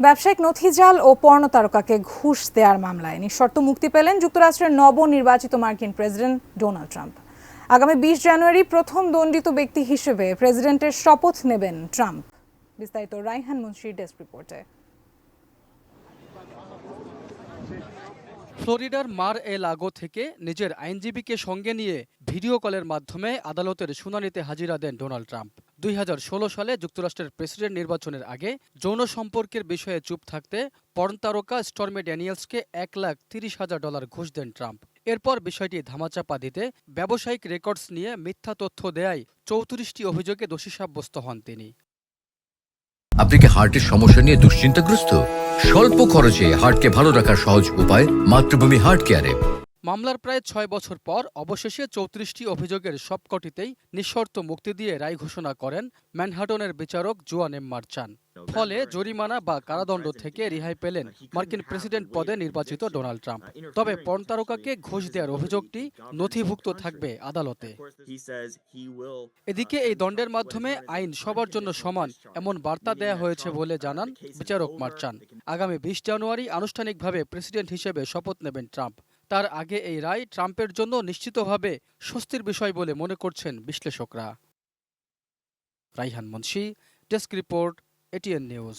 ব্যবসায়িক নথিজাল ও পর্ণ তারকাকে ঘুষ দেওয়ার মামলায় নিঃশর্ত মুক্তি পেলেন যুক্তরাষ্ট্রের নবনির্বাচিত মার্কিন প্রেসিডেন্ট ডোনাল্ড ট্রাম্প। আগামী 20 জানুয়ারি প্রথম দণ্ডিত ব্যক্তি হিসেবে প্রেসিডেন্টের শপথ নেবেন ট্রাম্প। বিস্তারিত রাইহান মুন্সির ডেস্ক রিপোর্টে। ফ্লোরিডার মার এ লাগো থেকে নিজের আইনজীবীকে সঙ্গে নিয়ে ভিডিও কলের মাধ্যমে আদালতের শুনানিতে হাজিরা দেন ডোনাল্ড ট্রাম্প। 2016 সালে যুক্তরাষ্ট্রের প্রেসিডেন্ট নির্বাচনের আগে যৌন সম্পর্কের বিষয়ে চুপ থাকতে পর্ন তারকা স্টর্মি ড্যানিয়েলসকে $1,30,000 ঘুষ দেন ট্রাম্প। এরপর বিষয়টি ধামাচাপা দিতে ব্যবসায়িক রেকর্ডস নিয়ে মিথ্যা তথ্য দেয়ায় 34টি অভিযোগে দোষী সাব্যস্ত হন তিনি। আপনি কি হার্টের সমস্যা নিয়ে দুশ্চিন্তাগ্রস্ত? স্বল্প খরচে হার্টকে ভালো রাখার সহজ উপায় মাতৃভূমি হার্ট কেয়ারে। মামলার প্রায় 6 বছর পর অবশেষে 34টি অভিযোগের সবকটিতেই নিঃশর্ত মুক্তি দিয়ে রায় ঘোষণা করেন ম্যানহাটনের বিচারক জোয়ান এম মার্চান। ফলে জরিমানা বা কারাদণ্ড থেকে রেহাই পেলেন মার্কিন প্রেসিডেন্ট পদে নির্বাচিত ডোনাল্ড ট্রাম্প। তবে পর্ন তারকাকে ঘুষ দেওয়ার অভিযোগটি নথিভুক্ত থাকবে আদালতে। এদিকে এই দণ্ডের মাধ্যমে আইন সবার জন্য সমান এমন বার্তা দেয়া হয়েছে বলে জানান বিচারক মার্চান। আগামী 20 জানুয়ারি আনুষ্ঠানিকভাবে প্রেসিডেন্ট হিসেবে শপথ নেবেন ট্রাম্প। তার আগে এই রায় ট্রাম্পের জন্য নিশ্চিতভাবে স্বস্তির বিষয় বলে মনে করছেন বিশ্লেষকরা। Raihan Munshi, desk report, ATN news.